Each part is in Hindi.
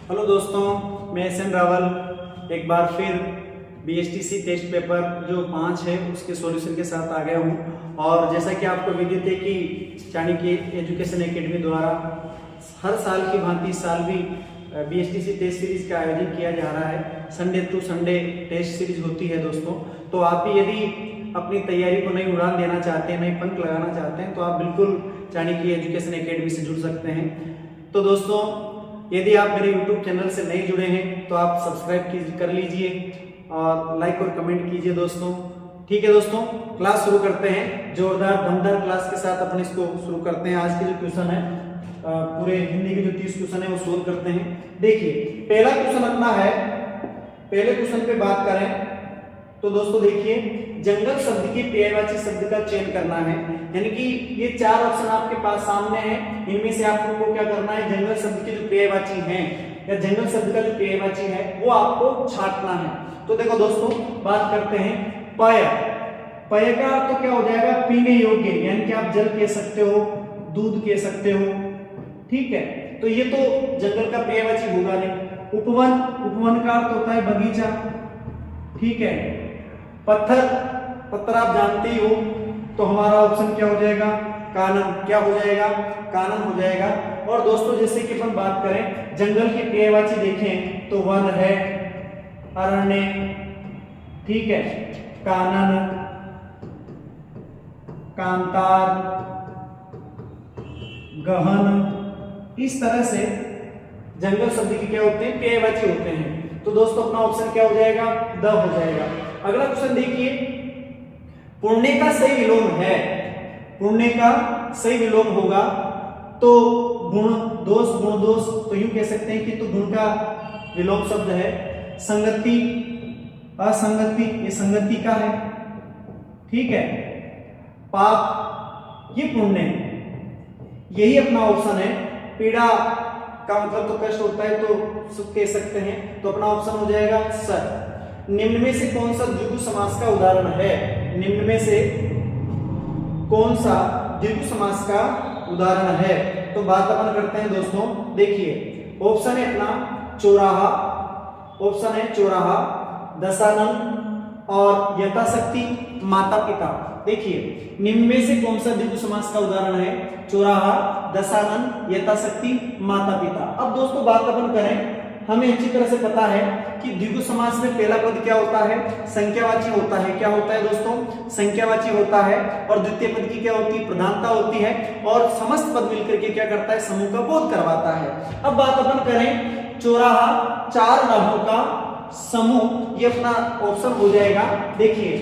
हेलो दोस्तों, मैं एस एन रावल एक बार फिर BSTC टेस्ट पेपर जो 5 है उसके सॉल्यूशन के साथ आ गया हूँ। और जैसा कि आपको विदित है कि चाणक्य एजुकेशन एकेडमी द्वारा हर साल की भांति इस साल भी BSTC टेस्ट सीरीज का आयोजन किया जा रहा है। Sunday to Sunday test series होती है दोस्तों। तो आप भी यदि अपनी तैयारी को नई उड़ान देना चाहते हैं, नई पंख लगाना चाहते हैं, तो आप बिल्कुल चाणक्य एजुकेशन एकेडमी से जुड़ सकते हैं। तो दोस्तों, यदि आप मेरे YouTube चैनल से नहीं जुड़े हैं तो आप सब्सक्राइब कर लीजिए और लाइक और कमेंट कीजिए दोस्तों। ठीक है दोस्तों, क्लास शुरू करते हैं। जोरदार दमदार क्लास के साथ अपन इसको शुरू करते हैं। आज की जो क्वेश्चन है, पूरे हिंदी के जो 30 क्वेश्चन है वो सोल्व करते हैं। देखिए, पहला क्वेश्चन अपना है, पहले क्वेश्चन पे बात करें तो दोस्तों देखिए, जंगल शब्द की पर्यायवाची शब्द का चयन करना है। यानी कि ये 4 ऑप्शन आपके पास सामने हैं, इनमें से आपको क्या करना है, जंगल शब्द के जो पर्यायवाची हैं या जंगल शब्द का जो पर्यायवाची है वो आपको छांटना है। तो देखो दोस्तों, बात करते हैं पय। पय का अर्थ तो क्या हो जाएगा, पीने योग्य, यानी कि आप जल कह सकते हो, दूध कह सकते हो। ठीक है, तो ये तो जंगल का पर्यायवाची होगा नहीं। उपवन, उपवन का अर्थ होता है बगीचा। ठीक है, पत्थर, पत्थर आप जानते ही हो, तो हमारा ऑप्शन क्या हो जाएगा, कानन। क्या हो जाएगा, कानन हो जाएगा। और दोस्तों, जैसे कि अपन बात करें जंगल की पर्यायवाची देखें तो वन है, अरण्य, ठीक है, कानन, कांतार, गहन। इस तरह से जंगल शब्द के क्या होते हैं, पर्यायवाची होते हैं। तो दोस्तों, अपना ऑप्शन क्या हो जाएगा, द हो जाएगा। अगला क्वेश्चन देखिए, पुण्य का सही विलोम है। पुण्य का सही विलोम होगा तो गुण दोष, गुण दोष, तो यूं कह सकते हैं कि तो गुण का विलोम शब्द है। संगति, असंगति, ये संगति का है। ठीक है, पाप, ये पुण्य, यही अपना ऑप्शन है। पीड़ा का मतलब तो कष्ट होता है, तो सुख कह सकते हैं। तो अपना ऑप्शन हो जाएगा स। निम्न में से कौन सा द्विगु समास का उदाहरण है, निम्न में से कौन सा द्विगु समास का उदाहरण है। तो बात अपन करते हैं दोस्तों। देखिए, ऑप्शन है अपना चौराहा, ऑप्शन है चौराहा, दशानन और यथाशक्ति, माता पिता। देखिए, निम्न में से कौन सा द्विगु समास का उदाहरण है, चौराहा, दशानन, यथाशक्ति, माता पिता। अब दोस्तों बात अपन करें, हमें अच्छी तरह से पता है कि द्विगु समास में पहला पद क्या होता है, संख्यावाची होता है। क्या होता है दोस्तों, संख्यावाची होता है। और द्वितीय पद की क्या होती है, प्रधानता होती है। और समस्त पद मिलकर के क्या करता है, समूह का बोध करवाता है। अब बात अपन करें चौराहा, 4 राहों का समूह, ये अपना ऑप्शन हो जाएगा। देखिए,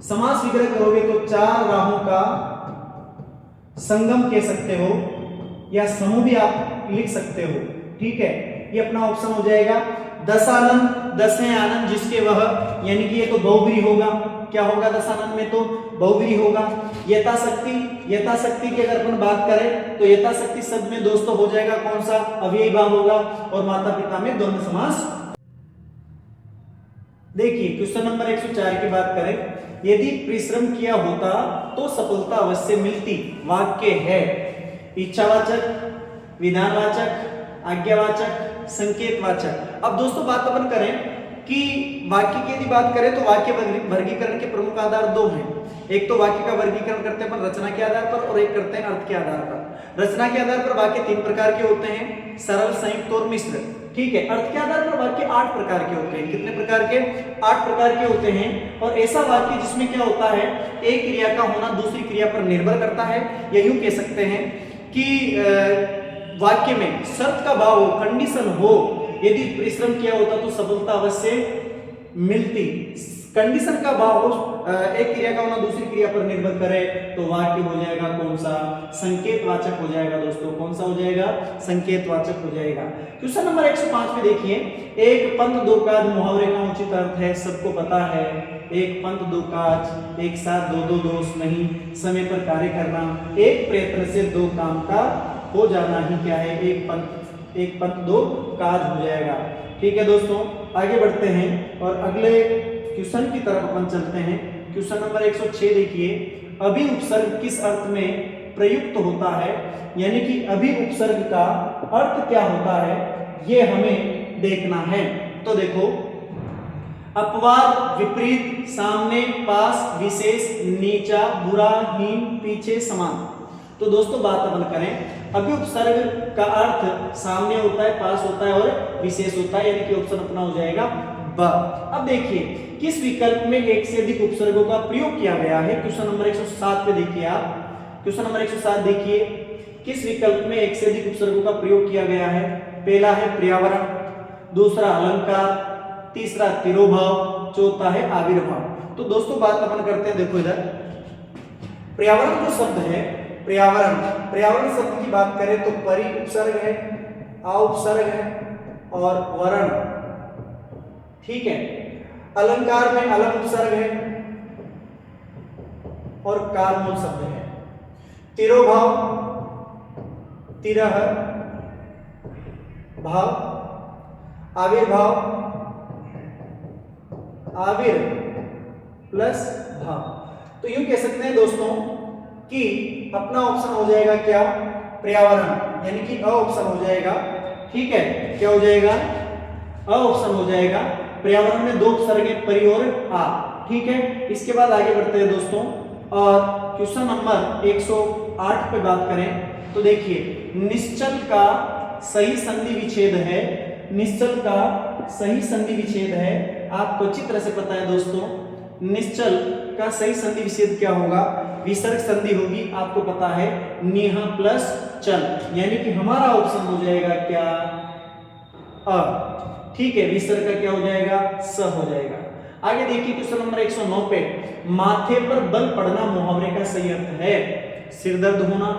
समास विग्रह करोगे तो 4 राहों का संगम कह सकते हो या समूह भी आप लिख सकते हो। ठीक है, ये अपना ऑप्शन हो जाएगा। दशानन, 10 आनंद जिसके वह, यानी कि ये तो बहुव्रीहि होगा। क्या होगा, दशानन में तो बहुव्रीहि होगा। यथाशक्ति, यथाशक्ति की अगर अपन बात करें तो यथाशक्ति शब्द में दोस्तों हो जाएगा कौन सा, अव्ययी भाव होगा। और माता पिता में द्वंद्व समास। देखिए, क्वेश्चन नंबर 104 की बात करें, यदि परिश्रम किया होता तो सफलता अवश्य मिलती वाक्य है। इच्छावाचक, विधानवाचक, आज्ञावाचक, संकेतवाचक। अब दोस्तों बात अपन करें कि वाक्य की यदि बात करें तो वाक्य वर्गीकरण के प्रमुख आधार 2 हैं। एक तो वाक्य का वर्गीकरण करते हैं अपन रचना के आधार पर, और एक करते हैं अर्थ के आधार पर। रचना के आधार पर वाक्य 3 प्रकार के होते हैं, सरल, संयुक्त और मिश्र। ठीक है, अर्थ के आधार पर वाक्य 8 प्रकार के होते हैं। कितने प्रकार के, 8 प्रकार के होते हैं। और ऐसा वाक्य जिसमें क्या होता है, एक क्रिया का होना दूसरी क्रिया पर निर्भर करता है, या यूं कह सकते हैं कि वाक्य में शर्त का भाव हो, कंडीशन हो, यदि परिश्रम किया होता तो सफलता अवश्य मिलती। कंडीशन का भाव हो, एक क्रिया का होना दूसरी क्रिया पर निर्भर करे, तो वाक्य हो जाएगा कौन सा, संकेतवाचक हो जाएगा दोस्तों। कौन सा हो जाएगा, संकेतवाचक हो जाएगा। क्वेश्चन नंबर 105 पे देखिए, एक पंथ दो काज मुहावरे का उचित अर्थ है, सबको पता है। एक पंथ दो काज, एक साथ दो दो दोस्त नहीं, समय पर कार्य करना, एक प्रयत्न से 2 काम का हो जाना ही क्या है, एक पंथ 2 काज हो जाएगा। ठीक है दोस्तों, आगे बढ़ते हैं और अगले क्वेश्चन की तरफ अपन चलते हैं। क्वेश्चन नंबर 106 देखिए, अभी उपसर्ग किस अर्थ में प्रयुक्त होता है, यानी कि अभी उपसर्ग का अर्थ क्या होता है, ये हमें देखना है। तो देखो, अपवाद, विपरीत, सामने, पास, विशेष, नीचा, बुरा, हीन, पीछे, समान। तो दोस्तों बात अपन करें, अभी उपसर्ग का अर्थ सामने होता है, पास होता है और विशेष होता है, यानी कि ऑप्शन अपना हो जाएगा ब। अब देखिए किस विकल्प में एक से अधिक उपसर्गों का प्रयोग किया गया है। क्वेश्चन नंबर 107 पे देखिए आप, क्वेश्चन नंबर 107 देखिए, किस विकल्प में एक से अधिक उपसर्गों का प्रयोग किया गया है। पहला है पर्यावरण, दूसरा अलंकार, तीसरा तिरोभाव, चौथा है आविर्भाव। तो दोस्तों बात अपन करते हैं, देखो इधर पर्यावरण जो शब्द है, पर्यावरण शब्द की बात करें तो परि उपसर्ग है, आ उपसर्ग है और वर्ण, ठीक है। अलंकार में अलग उपसर्ग है और कारमूल शब्द है। तिरोभाव, तिरह भाव, आविर्भाव, आविर प्लस भाव। तो यूं कह सकते हैं दोस्तों कि अपना ऑप्शन हो जाएगा क्या, पर्यावरण, यानी कि अ ऑप्शन हो जाएगा, ठीक है। क्या हो जाएगा, अ ऑप्शन हो जाएगा। पर्यावरण में दो उपसर्ग हैं, परि और आ, ठीक है। इसके बाद आगे बढ़ते हैं दोस्तों, और क्वेश्चन नंबर 108 पे बात करें तो देखिए, निश्चल का सही संधि विच्छेद है, निश्चल का सही संधि विच्छेद है, आपको अच्छी तरह से पता है दोस्तों, निश्चल का सही संधि विच्छेद क्या होगा, विसर्ग संधि होगी, आपको पता है, नेहा प्लस चल, यानी कि हमारा ऑप्शन हो जाएगा क्या, अ, ठीक है। विसर्ग का क्या हो जाएगा, स हो जाएगा। आगे देखिए क्वेश्चन नंबर 109 पे, माथे पर बल पड़ना मुहावरे का सही अर्थ है। सिर दर्द होना,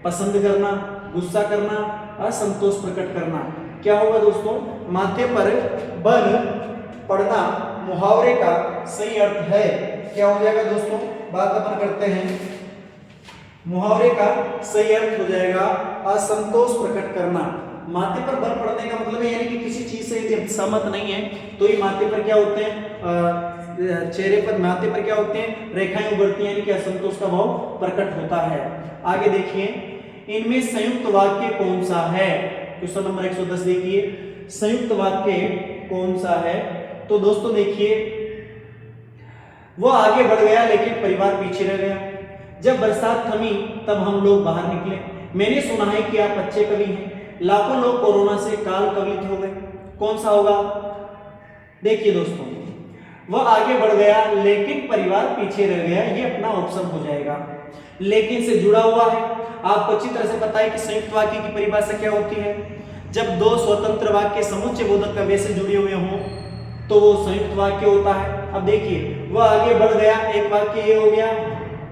पसंद करना, गुस्सा करना, असंतोष प्रकट करना। क्या होगा दोस्तों, माथे पर बल पड़ना मुहावरे का सही अर्थ है। क्या हो जाएगा दोस्तों, बात अपन करते हैं, मुहावरे का सही अर्थ हो जाएगा असंतोष प्रकट करना। माथे पर बल पड़ने का मतलब है यानी कि किसी चीज से यदि सहमत नहीं है तो ये माथे पर क्या होते हैं, चेहरे पर, माथे पर क्या होते हैं, रेखाएं उभरती हैं, यानी कि असंतोष का भाव प्रकट होता है। आगे देखिए, इनमें संयुक्त वाक्य कौन सा है। क्वेश्चन नंबर 110 देखिए, संयुक्त वाक्य कौन सा है। तो दोस्तों देखिए, वो आगे बढ़ गया लेकिन परिवार पीछे रह गया, जब बरसात थमी तब हम लोग बाहर निकले, मैंने सुना है कि आप अच्छे कवि हैं, लाखों लोग कोरोना से काल कवलित हो गए। कौन सा होगा, देखिए दोस्तों, वह आगे बढ़ गया लेकिन परिवार पीछे रह गया, ये अपना ऑप्शन हो जाएगा। लेकिन से जुड़ा हुआ है, आपको अच्छी तरह से पता है कि संयुक्त वाक्य की परिभाषा क्या होती है, जब दो स्वतंत्र वाक्य समुच्चय बोधक कव्य से जुड़े हुए हों तो वो संयुक्त वाक्य होता है। अब देखिए, वह आगे बढ़ गया, एक वाक्य ये हो गया,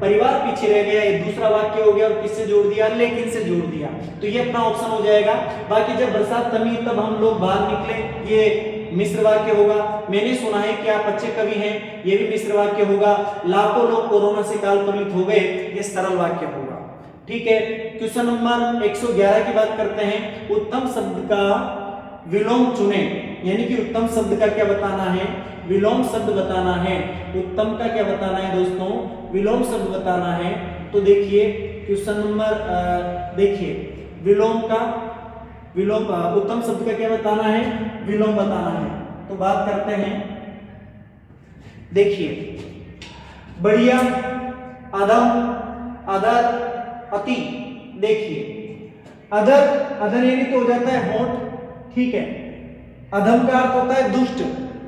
परिवार पीछे रह गया, ये दूसरा वाक्य हो गया, और किससे जोड़ दिया, लेकिन से जोड़ दिया, तो ये अपना ऑप्शन हो जाएगा। बाकी जब बरसात थमी तब हम लोग बाहर निकले, ये मिश्र वाक्य होगा। मैंने सुना है कि आप अच्छे कवि हैं, ये भी मिश्र वाक्य होगा। लाखों लोग कोरोना से काल कवलित हो गए, ये सरल वाक्य होगा, ठीक है। क्वेश्चन नंबर 111 की बात करते हैं, उत्तम शब्द का विलोम चुने, यानी कि उत्तम शब्द का क्या बताना है, विलोम शब्द बताना है। उत्तम का क्या बताना है दोस्तों, विलोम शब्द बताना है। तो देखिए क्वेश्चन नंबर देखिए, विलोम का, विलोम, उत्तम शब्द का क्या बताना है, विलोम बताना है। तो बात करते हैं, देखिए, बढ़िया, अधम, अदर, अति। देखिए, अदर, अदर यानी तो हो जाता है होंठ, ठीक है। अधम का अर्थ होता है दुष्ट,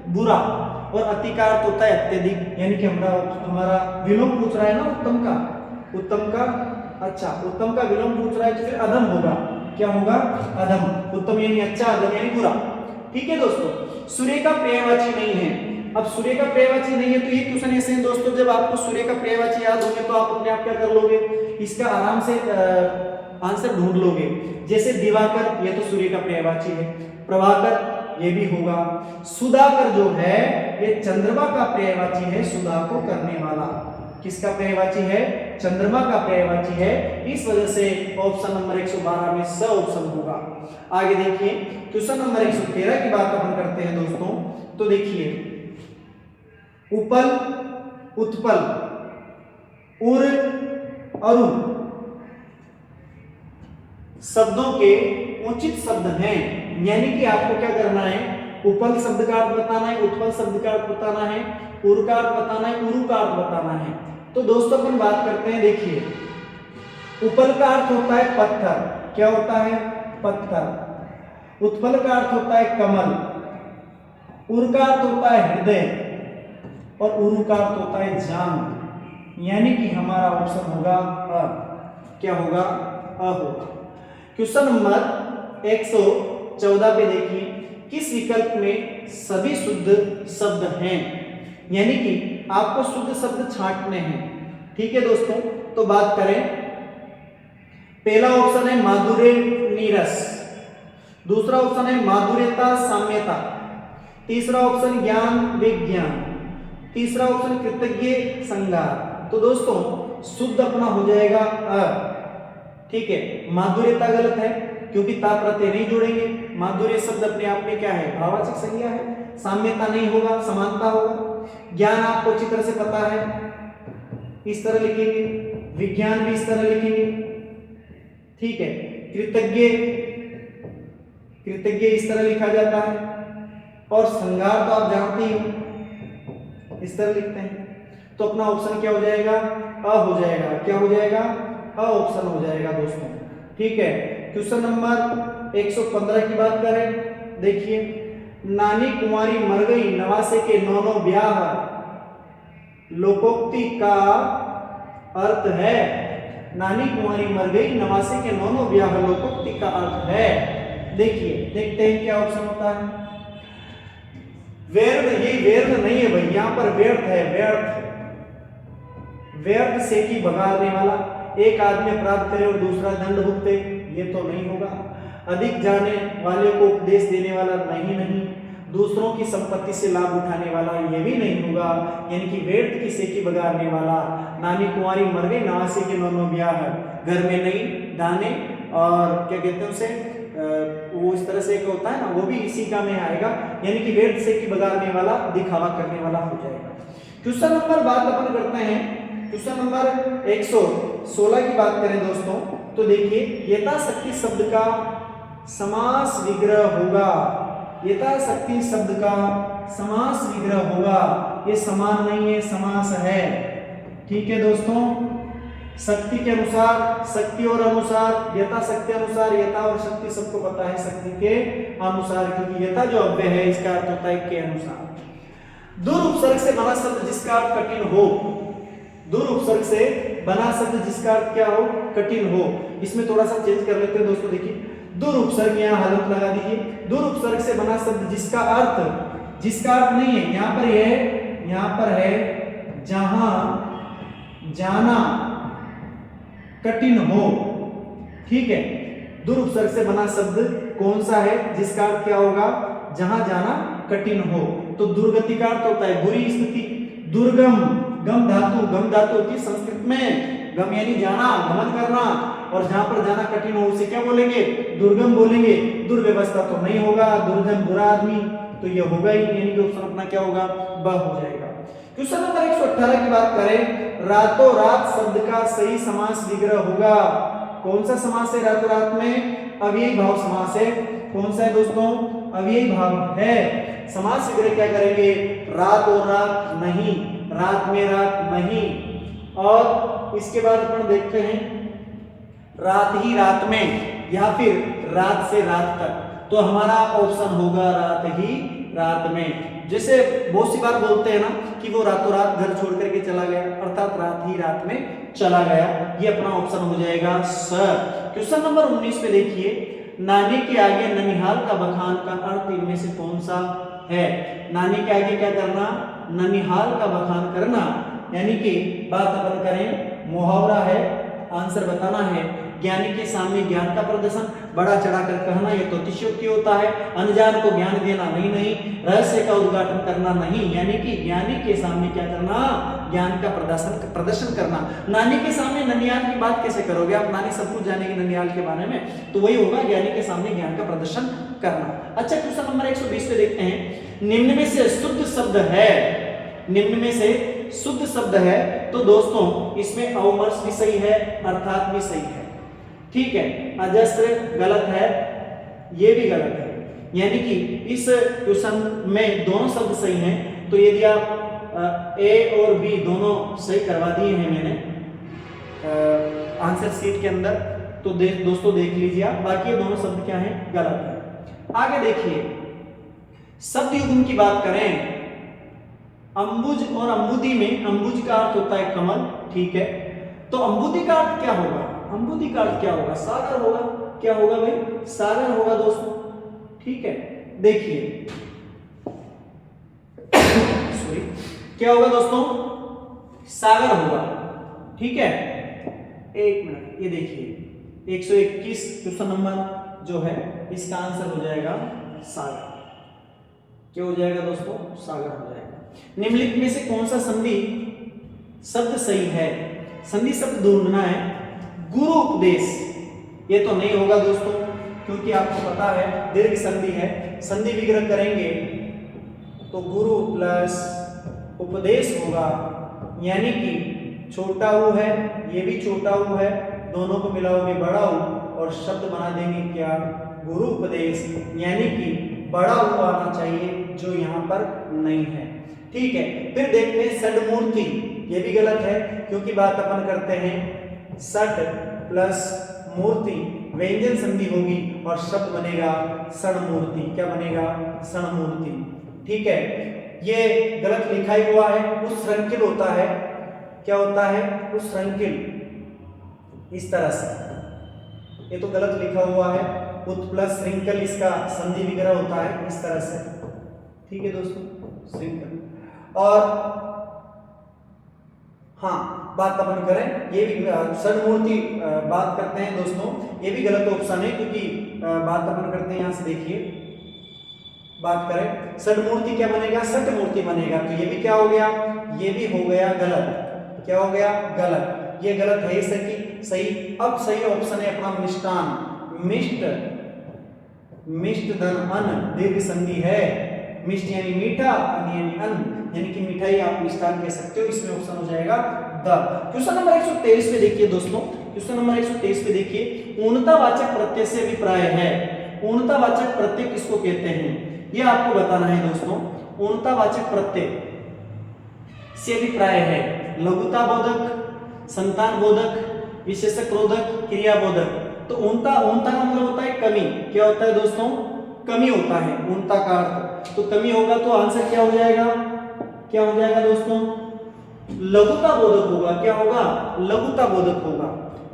बुरा, और अति का अर्थ होता है अत्यधिक, यानी कि हमारा विलोम पूछ रहा है ना उत्तम का, उत्तम का, अच्छा उत्तम का विलोम पूछ रहा है तो फिर अधम होगा। क्या होगा, अधम। उत्तम यानी अच्छा, अधम यानी बुरा, ठीक है दोस्तों। सूर्य का पर्यायवाची नहीं है। अब सूर्य का पर्यायवाची नहीं है तो ये क्वेश्चन ऐसे हैं दोस्तों, जब आपको सूर्य का पर्यायवाची याद होंगे तो आप अपने आप क्या कर लोगे, इसका आराम से आंसर ढूंढ लोगे। जैसे दिवाकर, ये तो सूर्य का पर्यायवाची है। प्रभाकर, ये भी होगा। सुधाकर जो है ये चंद्रमा का पर्यायवाची है, सुधा को करने वाला। किसका पर्यायवाची है, चंद्रमा का पर्यायवाची है। इस वजह से ऑप्शन नंबर 112 में स ऑप्शन होगा। आगे देखिए, क्वेश्चन नंबर 113 की बात अपन करते हैं दोस्तों। तो देखिए, उपल, उत्पल, उर, अरु शब्दों के उचित शब्द हैं यानी कि आपको क्या करना है, उपल शब्द का अर्थ बताना है, उत्पल शब्द का अर्थ बताना है, उर का अर्थ बताना है, उरु का अर्थ बताना है। तो दोस्तों अपन बात करते हैं, देखिए उपल का अर्थ होता है पत्थर, क्या होता है, पत्थर। उत्पल का अर्थ होता है कमल, उर का अर्थ होता है हृदय, और उरु का अर्थ होता है जांग। यानी कि हमारा ऑप्शन होगा अ। क्या होगा, अ होगा। क्वेश्चन नंबर 114 पे देखिए, किस विकल्प में सभी शुद्ध शब्द हैं? यानी कि आपको शुद्ध शब्द छांटने हैं। ठीक है दोस्तों, तो बात करें, पहला ऑप्शन है माधुर्य नीरस, दूसरा ऑप्शन है माधुर्यता साम्यता, तीसरा ऑप्शन ज्ञान विज्ञान, तीसरा ऑप्शन कृतज्ञ संगार। तो दोस्तों शुद्ध अपना हो जाएगा अ। ठीक है, माधुर्यता गलत है क्योंकि ता प्रत्यय नहीं जोड़ेंगे। माधुर्य शब्द अपने आप में क्या है, भाववाचक संज्ञा है। साम्यता नहीं होगा, समानता होगा। ज्ञान आपको अच्छी तरह से पता है, इस तरह लिखेंगे। विज्ञान भी इस तरह लिखेंगे। ठीक है, कृतज्ञ, कृतज्ञ इस तरह लिखा जाता है, और संगार तो आप जानते ही हो, इस तरह लिखते हैं। तो अपना ऑप्शन क्या हो जाएगा, अ हो जाएगा। क्या हो जाएगा, अ ऑप्शन हो जाएगा दोस्तों। ठीक है, क्वेश्चन नंबर 115 की बात करें, देखिए, नानी कुंवारी मर गई नवासे के नौनो ब्याह, लोकोक्ति का अर्थ है। नानी कुंवारी मर गई नवासे के नौनो ब्याह, लोकोक्ति का अर्थ है। देखिए, देखते हैं क्या ऑप्शन होता है। व्यर्थ, ये व्यर्थ नहीं है भाई, यहां पर व्यर्थ है, व्यर्थ। व्यर्थ से की बगाड़ने वाला, एक आदमी अपराध करे और दूसरा दंड भुगते, ये तो नहीं होगा। अधिक जाने वाले को उपदेश देने वाला, नहीं। दूसरों की संपत्ति से लाभ उठाने वाला, ये भी नहीं होगा। यानी कि व्यर्थ की सेकी बगाड़ने वाला। नानी कुंवारी मर गई नवासे के नौनो ब्याह, घर में नहीं दाने, और क्या कहते हैं उसे, वो इस तरह से एक होता है ना, वो भी इसी का में आएगा। यानी कि व्यर्थ से की बगाड़ने वाला, दिखावा करने वाला हो जाएगा। क्वेश्चन नंबर बात अपन करते हैं, क्वेश्चन नंबर 116 की बात करें दोस्तों, तो देखिए, यथाशक्ति शब्द का समास विग्रह होगा। यथाशक्ति शब्द का समास विग्रह होगा। ये समान नहीं है, समास है। ठीक है दोस्तों, शक्ति के अनुसार, शक्ति और अनुसार, यथाशक्ति अनुसार, यथा और शक्ति सबको पता है, शक्ति के अनुसार, क्योंकि यथा जो अव्यय है इसका अर्थ होता है के अनुसार। दूर उपसर्ग से बना शब्द जिसका अर्थ कठिन हो, दूर उपसर्ग से बना शब्द जिसका अर्थ क्या हो, कठिन हो। इसमें थोड़ा सा चेंज कर लेते हैं दोस्तों, देखिए, दूर उपसर्ग, यहाँ हलंत लगा दीजिए। दूर उपसर्ग से बना शब्द जिसका अर्थ नहीं है, यहाँ पर है जहां जाना कठिन हो। ठीक है, दूर उपसर्ग से बना शब्द कौन सा है, जिसका अर्थ क्या होगा, जहां जाना कठिन हो। तो दुर्गति का अर्थ होता है बुरी स्थिति। दुर्गम, गम धातु होती है संस्कृत में, गम यानी जाना, गमन करना, और जहां पर जाना कठिन हो उसे क्या बोलेंगे, दुर्गम बोलेंगे। दुर्व्यवस्था तो नहीं होगा, दुर्जन बुरा आदमी, तो ये होगा ही, यानी कि ऑप्शन अपना क्या होगा, ब हो जाएगा। क्वेश्चन नंबर 118 की बात करें, रातों रात शब्द का सही समास विग्रह होगा। कौन सा समास है रातों रात में, अव्ययी भाव समास है। कौन सा है दोस्तों, अव्ययी भाव है। समास विग्रह क्या करेंगे, रात और रात नहीं, रात में रात नहीं, और इसके बाद अपन देखते हैं रात ही रात में, या फिर रात से रात तक। तो हमारा ऑप्शन होगा रात ही रात में। जैसे बहुत सी बार बोलते हैं ना कि वो रातों रात घर छोड़ करके चला गया, अर्थात रात ही रात में चला गया। ये अपना ऑप्शन हो जाएगा स। क्वेश्चन नंबर 19 पे देखिए, नानी के आगे ननिहाल का बखान का अर्थ इनमें से कौन सा है। नानी के आगे क्या करना, ननिहाल का बखान करना, यानी कि बात अपन करें मुहावरा है, आंसर बताना है। ज्ञानी के सामने ज्ञान का प्रदर्शन, बड़ा चढ़ाकर कहना, यह तो अतिशयोक्ति होता है। अनजान को ज्ञान देना, नहीं। रहस्य का उद्घाटन करना, नहीं। यानी कि ज्ञानी के सामने क्या करना, ज्ञान का प्रदर्शन करना। नानी के सामने ननिहाल की बात कैसे करोगे आप, नानी सब कुछ जानेगी ननिहाल के बारे में, तो वही होगा ज्ञानी के सामने ज्ञान का प्रदर्शन करना। अच्छा, क्वेश्चन नंबर 120 पे देखते हैं, निम्न में से शुद्ध शब्द है, निम्न में से शुद्ध शब्द है। तो दोस्तों इसमें अवमर्श भी सही है, अर्थात भी सही है। ठीक है, अजस्र गलत है, ये भी गलत है। यानी कि इस क्वेश्चन में दोनों शब्द सही हैं, तो यदि आप ए और बी दोनों सही करवा दिए हैं मैंने आंसर शीट के अंदर, तो दोस्तों देख लीजिए आप, बाकी ये दोनों शब्द क्या हैं, गलत है। आगे देखिए, शब्द युग्म की बात करें, अंबुज और अंबुदी में अंबुज का अर्थ होता है कमल, ठीक है, तो अंबुदी का अर्थ क्या होगा, अंबुदी का अर्थ क्या होगा, सागर होगा, क्या होगा भाई, सागर होगा दोस्तों, ठीक है। देखिए सॉरी, क्या होगा दोस्तों, सागर होगा, ठीक है। एक मिनट, ये देखिए 121 क्वेश्चन नंबर जो है इसका आंसर हो जाएगा सागर, क्या हो जाएगा दोस्तों, सागर हो जाएगा। निम्नलिखित में से कौन सा संधि शब्द सही है, संधि शब्द ढूंढना है। गुरु उपदेश, ये तो नहीं होगा दोस्तों, क्योंकि आपको पता है दीर्घ संधि है, संधि विग्रह करेंगे तो गुरु प्लस उपदेश होगा, यानी कि छोटा ऊ है, ये भी छोटा ऊ है, दोनों को मिलाओगे बड़ा ऊ और शब्द बना देंगे क्या, गुरु उपदेश, यानी कि बड़ा ऊ आना चाहिए जो यहाँ पर नहीं है, ठीक है। फिर देखते हैं षड्मूर्ति, ये भी गलत है, क्योंकि बात अपन करते हैं षड प्लस मूर्ति, व्यंजन संधि होगी और शब्द बनेगा षड्मूर्ति, क्या बनेगा, षड्मूर्ति, ठीक है। ये गलत लिखा ही हुआ है, उस श्रृंखल होता है, क्या होता है, उस श्रृंखल, इस तरह से, ये तो गलत लिखा हुआ है, उत प्लस श्रृंखल इसका संधि विग्रह होता है इस तरह से, ठीक है दोस्तों, श्रृंखल। और हाँ, बात अपन करें, ये भी षड्मूर्ति बात करते हैं दोस्तों, ये भी गलत ऑप्शन है, क्योंकि बात अपन करते हैं यहां से, देखिए बात करें षड्मूर्ति क्या बनेगा, षट्मूर्ति बनेगा, तो ये भी क्या हो गया, ये भी हो गया गलत, क्या हो गया, गलत, ये गलत है, सही। अब सही ऑप्शन है अपना मिष्टान, मिष्ट, मिष्ट धन अन्न, दीर्घ संधि है, मिष्ट यानी मीठा, अन्न यानी अन्न, यानी कि मिठाई आप मिष्टान कह सकते हो, इसमें ऑप्शन हो जाएगा द। क्वेश्चन नंबर 123 पे देखिए दोस्तों, क्वेश्चन नंबर 123 पे देखिए, ऊर्णतावाचक प्रत्यय से अभिप्राय है, ऊर्णतावाचक प्रत्यय किसको कहते हैं, ये आपको बताना है दोस्तों। ऊर्णतावाचक प्रत्यय से अभिप्राय है लघुता बोधक, संतान बोधक, विशेषक रोधक, क्रिया बोधक। तो ऊर्णता का मतलब होता है कमी, क्या होता है दोस्तों, कमी होता है ऊर्णता का अर्थ, तो कमी होगा तो आंसर क्या हो जाएगा, क्या हो जाएगा दोस्तों, लघुता बोधक होगा, क्या होगा, लघुता बोधक होगा,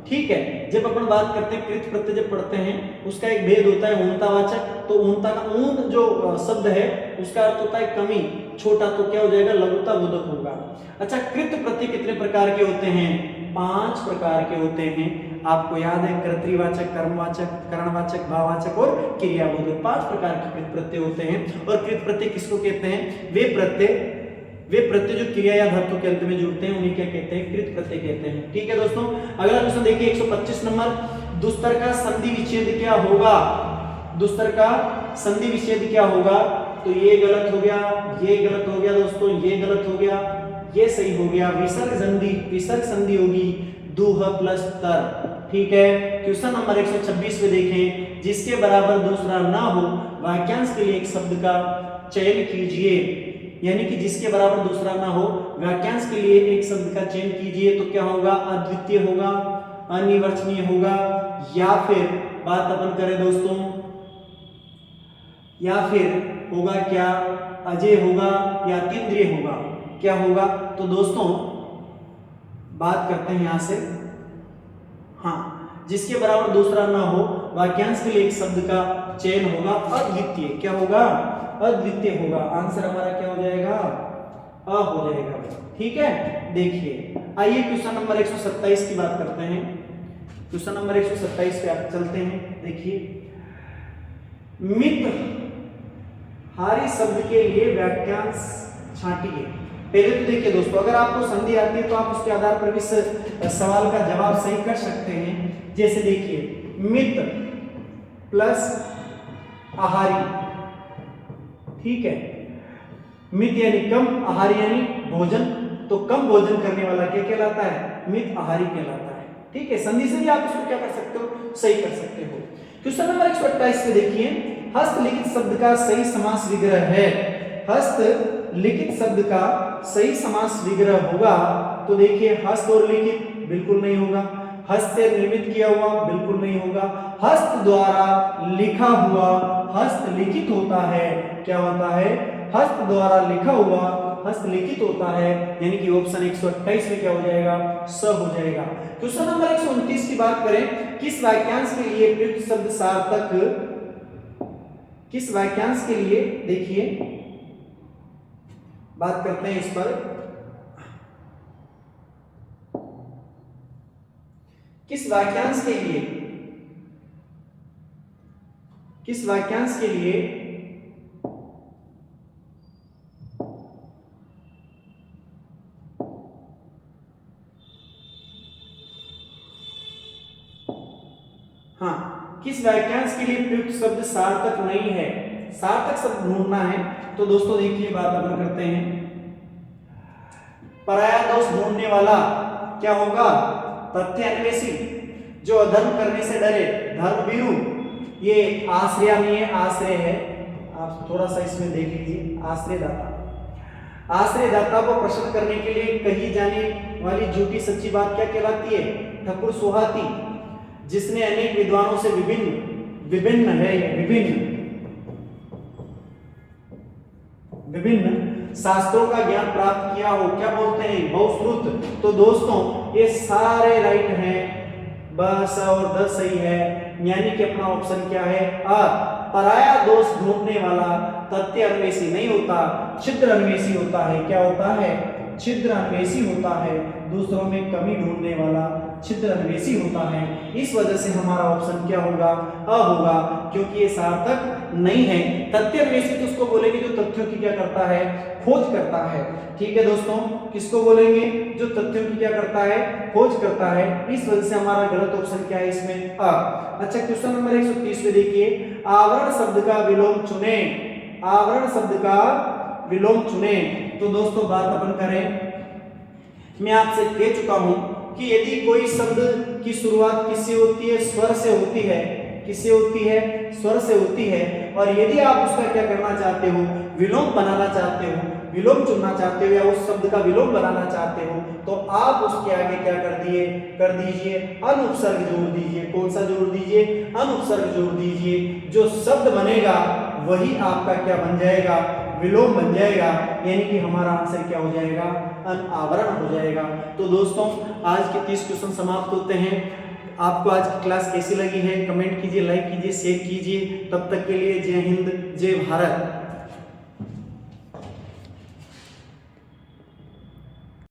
ठीक है। जब अपन बात करते हैं कृत प्रत्यय जब पढ़ते हैं, उसका एक भेद होता है ऊर्णतावाचक, तो ऊर्णता का ऊर्ण जो शब्द है उसका अर्थ होता है कमी, छोटा, तो क्या हो जाएगा, लघुता बोधक होगा। अच्छा, कृत प्रत्यय कितने प्रकार के होते हैं, 5 प्रकार के होते हैं, आपको याद है, कर्तृवाचक, कर्मवाचक, करणवाचक, भाववाचक और क्रियाबोधक, 5 प्रकार के कृत प्रत्यय होते हैं। और कृत प्रत्यय किसको कहते हैं, वे प्रत्यय जो क्रिया या धातु के अंत में जुड़ते हैं उन्हें क्या कहते हैं, कृत प्रत्यय कहते हैं, ठीक है दोस्तों। अगला क्वेश्चन देखिए 125 नंबर, दुस्तर का संधि विच्छेद क्या होगा, दुस्तर का संधि विच्छेद क्या होगा, तो ये गलत हो गया, ये गलत हो गया दोस्तों, ये गलत हो गया, ये सही हो गया, विसर्ग संधि, विसर्ग संधि होगी दूह प्लस तर, ठीक है। क्वेश्चन नंबर 126 पे देखें, जिसके बराबर दूसरा ना हो वाक्यांश के लिए एक शब्द का चयन कीजिए, यानी कि जिसके बराबर दूसरा ना हो वाक्यांश के लिए एक शब्द का चयन कीजिए, तो क्या होगा, अद्वितीय होगा, अनिर्वचनीय होगा, या फिर बात अपन करें दोस्तों, या फिर होगा क्या, अजय होगा या अतीन्द्रिय होगा, क्या होगा। तो दोस्तों बात करते हैं यहां से, हाँ, जिसके बराबर दूसरा ना हो वाक्यांश के लिए एक शब्द का चयन होगा, अद्वितीय, क्या होगा, अद्वितीय होगा, आंसर हमारा क्या हो जाएगा, अ हो जाएगा, ठीक है। देखिए आइए क्वेश्चन नंबर 127 की बात करते हैं, क्वेश्चन नंबर 127 पे आप चलते हैं। देखिए, मित्र हारी शब्द के लिए वाक्यांश छांटिए। पहले तो देखिए दोस्तों, अगर आपको संधि आती है तो आप उसके आधार पर भी सवाल का जवाब सही कर सकते हैं। जैसे देखिए, मित्र प्लस आहारी, ठीक है, मित यानी कम, आहारी यानी भोजन, तो कम भोजन करने वाला क्या कहलाता है, मित आहारी कहलाता है, ठीक है। संधि से ही आप इसको क्या कर सकते हो, सही कर सकते हो। क्वेश्चन नंबर 128 पे देखिए, हस्तलिखित शब्द का सही समास विग्रह है। हस्तलिखित शब्द का सही समास विग्रह होगा तो देखिए हस्त और लिखित बिल्कुल नहीं होगा, हस्त से निर्मित किया हुआ बिल्कुल नहीं होगा, हस्त द्वारा लिखा हुआ हस्तलिखित होता है। क्या होता है? हस्त द्वारा लिखा हुआ हस्तलिखित होता है, यानी कि ऑप्शन 128 में क्या हो जाएगा? स हो जाएगा। क्वेश्चन नंबर 129 की बात करें, किस वाक्यांश के लिए प्रयुक्त शब्द सार्थक, किस वाक्यांश के लिए, देखिए बात करते हैं इस पर, किस वाक्यांश के लिए, किस वाक्यांश के लिए हाँ, किस वाक्यांश के लिए प्रयुक्त शब्द सार्थक नहीं है? सार्थक शब्द ढूंढना है तो दोस्तों देखिए बात अपन करते हैं। पराया दोष ढूंढने वाला क्या होगा? तथ्य अन्वेषी, जो अधर्म करने से डरे, धर्मवीरु, ये आश्रय नहीं है, आश्रय है, आप थोड़ा सा इसमें देख लीजिए, आश्रयदाता। आश्रयदाता को प्रश्न करने के लिए कही जाने वाली झूठी सच्ची बात क्या कहलाती है? ठकुर सुहाती, जिसने अनेक विद्वानों से विभिन्न शास्त्रों का ज्ञान प्राप्त किया हो, क्या बोलते हैं? बहुश्रुत। तो दोस्तों ये सारे राइट हैं, बस और 10 सही है, यानी कि अपना ऑप्शन क्या है? आ। पराया दोष ढूंढने वाला तथ्य अन्वेषी नहीं होता, छिद्र अन्वेषी होता है। क्या होता है? छिद्र अन्वेषी होता है, दूसरों में कमी ढूंढने वाला छिद्र अन्वेषी होता है। इस वजह से हमारा ऑप्शन क्या होगा? अ होगा, क्योंकि ये सार्थक नहीं है। तथ्य अन्वेषी तो उसको बोलेंगे जो तथ्यों की क्या करता है? खोज करता है। ठीक है दोस्तों, किसको बोलेंगे? जो तथ्यों की क्या करता है? खोज करता है। इस वजह से हमारा गलत ऑप्शन क्या है इसमें? अ। अच्छा, क्वेश्चन नंबर 130 में देखिए, आवरण शब्द का विलोम चुने, आवरण शब्द का विलोम चुने। तो दोस्तों बात अपन करें, मैं आपसे कह चुका हूं कि यदि कोई शब्द की शुरुआत किससे होती है? स्वर से होती है। किससे होती है? स्वर से होती है। और यदि आप उसका क्या करना चाहते हो? विलोम बनाना चाहते हो, विलोम चुनना चाहते हो, या उस शब्द का विलोम बनाना चाहते हो, तो आप उसके आगे क्या कर दीजिए अनुपसर्ग जोड़ दीजिए। कौन सा जोड़ दीजिए? अनुपसर्ग जोड़ दीजिए। जो शब्द बनेगा वही आपका क्या बन जाएगा? विलोम बन जाएगा, यानी कि हमारा आंसर क्या हो जाएगा? अनावरण हो जाएगा। तो दोस्तों आज के 30 क्वेश्चन समाप्त होते हैं। आपको आज की क्लास कैसी लगी है? कमेंट कीजिए, लाइक कीजिए, शेयर कीजिए। तब तक के लिए जय हिंद, जय भारत।